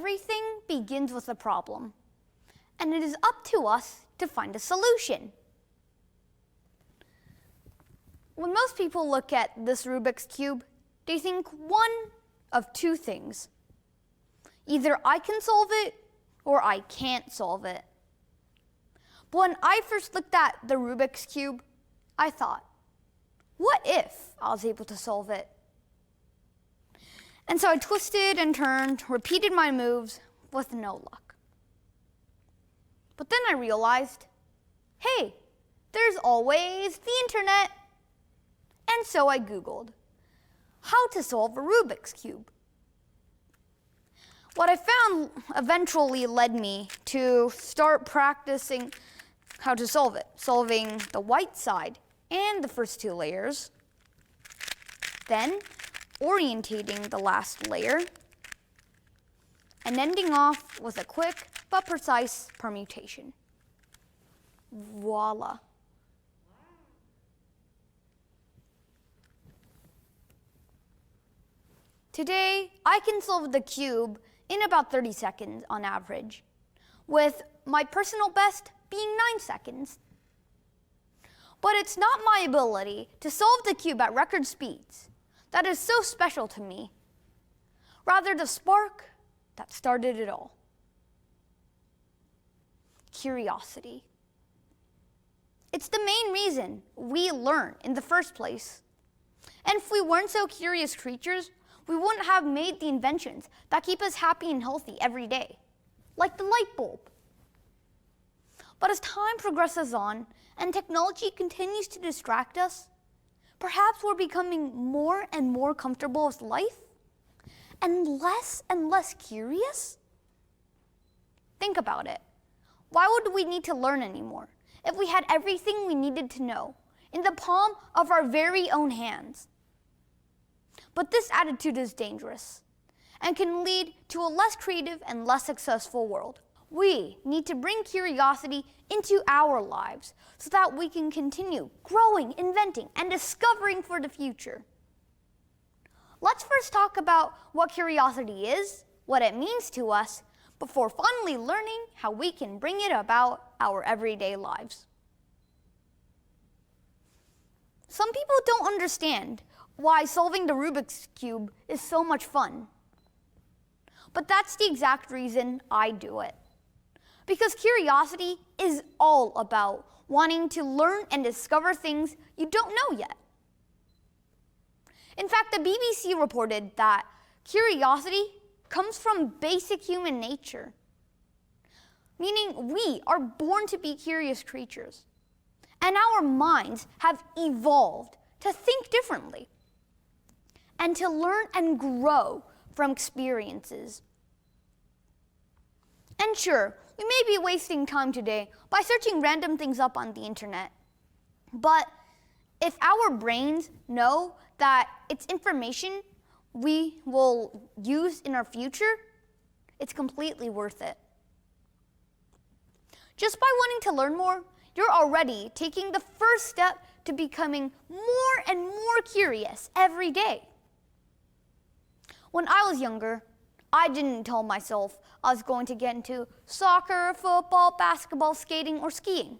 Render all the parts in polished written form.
Everything begins with a problem, and it is up to us to find a solution. When most people look at this Rubik's Cube, they think one of two things. Either I can solve it, or I can't solve it. But when I first looked at the Rubik's Cube, I thought, what if I was able to solve it? And so I twisted and turned, repeated my moves with no luck. But then I realized, hey, there's always the internet. And so I Googled how to solve a Rubik's Cube. What I found eventually led me to start practicing how to solve it, solving the white side and the first two layers, then orientating the last layer, and ending off with a quick but precise permutation. Voila. Today, I can solve the cube in about 30 seconds on average, with my personal best being 9 seconds. But it's not my ability to solve the cube at record speeds that is so special to me, rather the spark that started it all. Curiosity. It's the main reason we learn in the first place. And if we weren't so curious creatures, we wouldn't have made the inventions that keep us happy and healthy every day, like the light bulb. But as time progresses on and technology continues to distract us, perhaps we're becoming more and more comfortable with life and less curious? Think about it. Why would we need to learn anymore if we had everything we needed to know in the palm of our very own hands? But this attitude is dangerous and can lead to a less creative and less successful world. We need to bring curiosity into our lives so that we can continue growing, inventing, and discovering for the future. Let's first talk about what curiosity is, what it means to us, before finally learning how we can bring it about our everyday lives. Some people don't understand why solving the Rubik's Cube is so much fun. But that's the exact reason I do it. Because curiosity is all about wanting to learn and discover things you don't know yet. In fact, the BBC reported that curiosity comes from basic human nature, meaning we are born to be curious creatures, and our minds have evolved to think differently and to learn and grow from experiences. And sure, we may be wasting time today by searching random things up on the internet. But if our brains know that it's information we will use in our future, it's completely worth it. Just by wanting to learn more, you're already taking the first step to becoming more and more curious every day. When I was younger, I didn't tell myself I was going to get into soccer, football, basketball, skating, or skiing.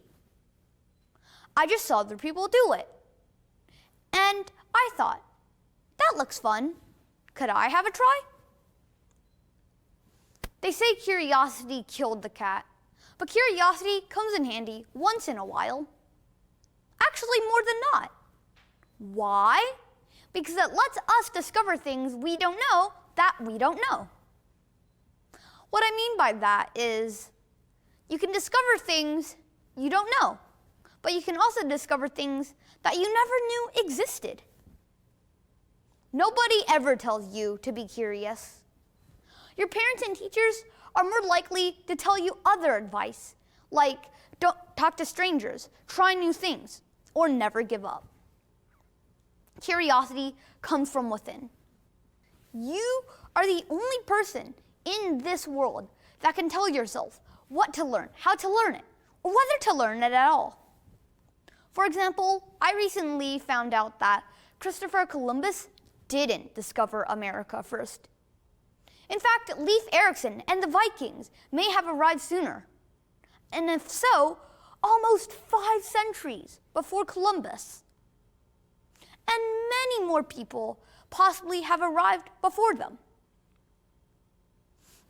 I just saw other people do it. And I thought, that looks fun. Could I have a try? They say curiosity killed the cat, but curiosity comes in handy once in a while. Actually, more than not. Why? Because it lets us discover things we don't know that we don't know. What I mean by that is you can discover things you don't know, but you can also discover things that you never knew existed. Nobody ever tells you to be curious. Your parents and teachers are more likely to tell you other advice, like don't talk to strangers, try new things, or never give up. Curiosity comes from within. You are the only person in this world that can tell yourself what to learn, how to learn it, or whether to learn it at all. For example, I recently found out that Christopher Columbus didn't discover America first. In fact, Leif Erikson and the Vikings may have arrived sooner. And if so, almost 5 centuries before Columbus. And many more people possibly have arrived before them.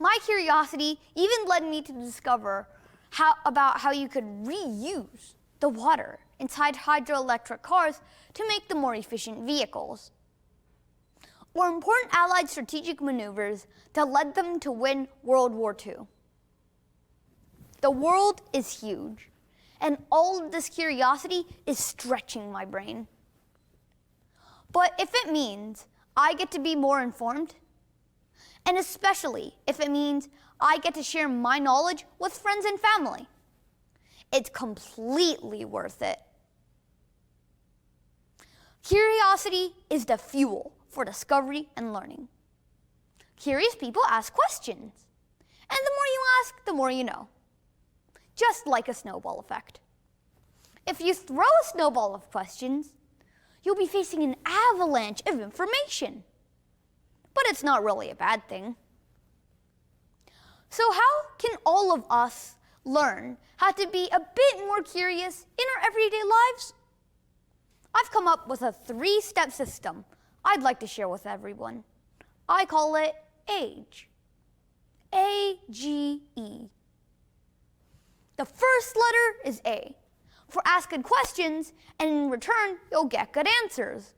My curiosity even led me to discover how you could reuse the water inside hydroelectric cars to make them more efficient vehicles, or important Allied strategic maneuvers that led them to win World War II. The world is huge, and all of this curiosity is stretching my brain. But if it means I get to be more informed, and especially if it means I get to share my knowledge with friends and family, it's completely worth it. Curiosity is the fuel for discovery and learning. Curious people ask questions, and the more you ask, the more you know. Just like a snowball effect. If you throw a snowball of questions, you'll be facing an avalanche of information. But it's not really a bad thing. So how can all of us learn how to be a bit more curious in our everyday lives? I've come up with a 3-step system I'd like to share with everyone. I call it AGE. A-G-E. The first letter is A, for ask good questions, and in return, you'll get good answers.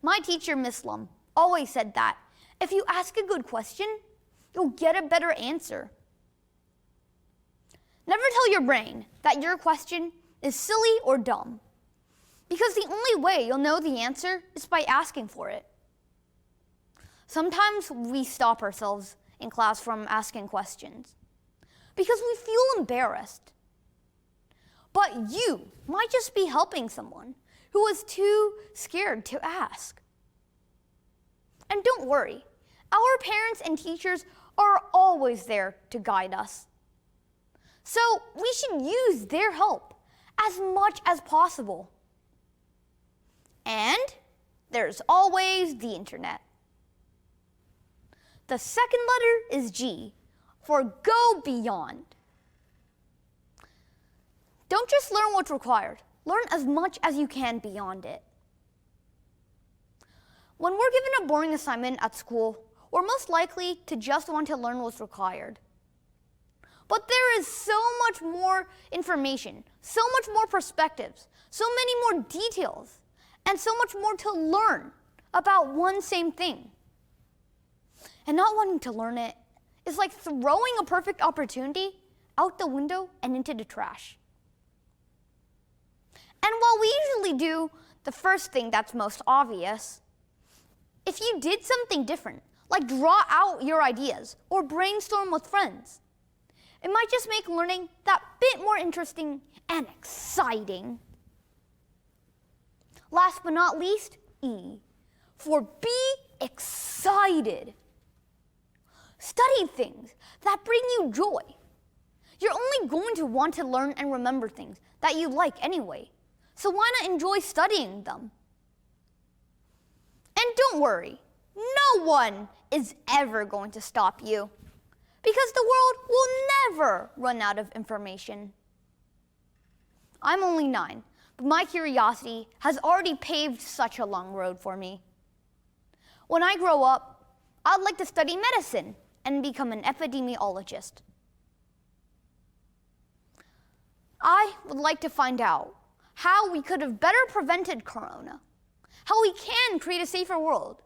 My teacher, Miss Lum, always said that if you ask a good question, you'll get a better answer. Never tell your brain that your question is silly or dumb, because the only way you'll know the answer is by asking for it. Sometimes we stop ourselves in class from asking questions because we feel embarrassed. But you might just be helping someone who was too scared to ask. And don't worry, our parents and teachers are always there to guide us. So we should use their help as much as possible. And there's always the internet. The second letter is G, for go beyond. Don't just learn what's required. Learn as much as you can beyond it. When we're given a boring assignment at school, we're most likely to just want to learn what's required. But there is so much more information, so much more perspectives, so many more details, and so much more to learn about one same thing. And not wanting to learn it is like throwing a perfect opportunity out the window and into the trash. And while we usually do the first thing that's most obvious, if you did something different, like draw out your ideas or brainstorm with friends, it might just make learning that bit more interesting and exciting. Last but not least, E, for be excited. Study things that bring you joy. You're only going to want to learn and remember things that you like anyway, so why not enjoy studying them? And don't worry, no one is ever going to stop you, because the world will never run out of information. I'm only 9, but my curiosity has already paved such a long road for me. When I grow up, I'd like to study medicine and become an epidemiologist. I would like to find out how we could have better prevented corona, how we can create a safer world,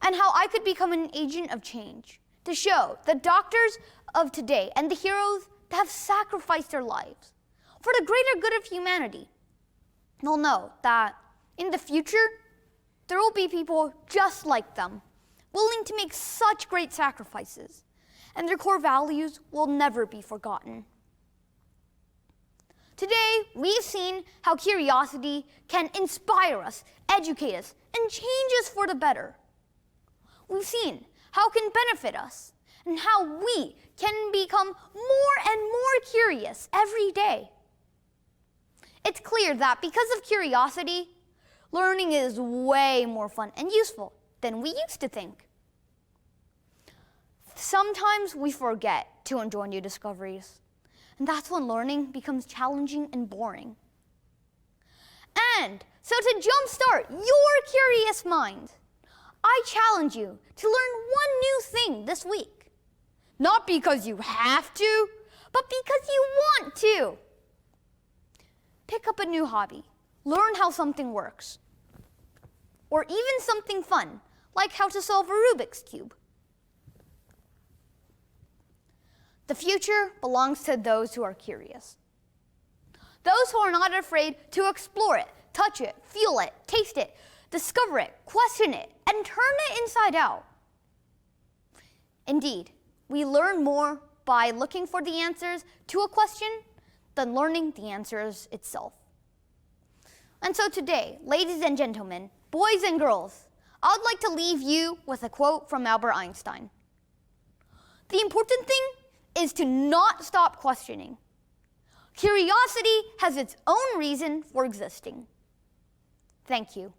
and how I could become an agent of change to show the doctors of today and the heroes that have sacrificed their lives for the greater good of humanity. They'll know that in the future, there will be people just like them, willing to make such great sacrifices, and their core values will never be forgotten. Today, we've seen how curiosity can inspire us, educate us, and change us for the better. We've seen how it can benefit us, and how we can become more and more curious every day. It's clear that because of curiosity, learning is way more fun and useful than we used to think. sometimes we forget to enjoy new discoveries. And that's when learning becomes challenging and boring. And so to jumpstart your curious mind, I challenge you to learn one new thing this week. Not because you have to, but because you want to. Pick up a new hobby. Learn how something works. Or even something fun, like how to solve a Rubik's Cube. The future belongs to those who are curious. Those who are not afraid to explore it, touch it, feel it, taste it, discover it, question it, and turn it inside out. Indeed, we learn more by looking for the answers to a question than learning the answers itself. And so today, ladies and gentlemen, boys and girls, I would like to leave you with a quote from Albert Einstein. The important thing is to not stop questioning. Curiosity has its own reason for existing. Thank you.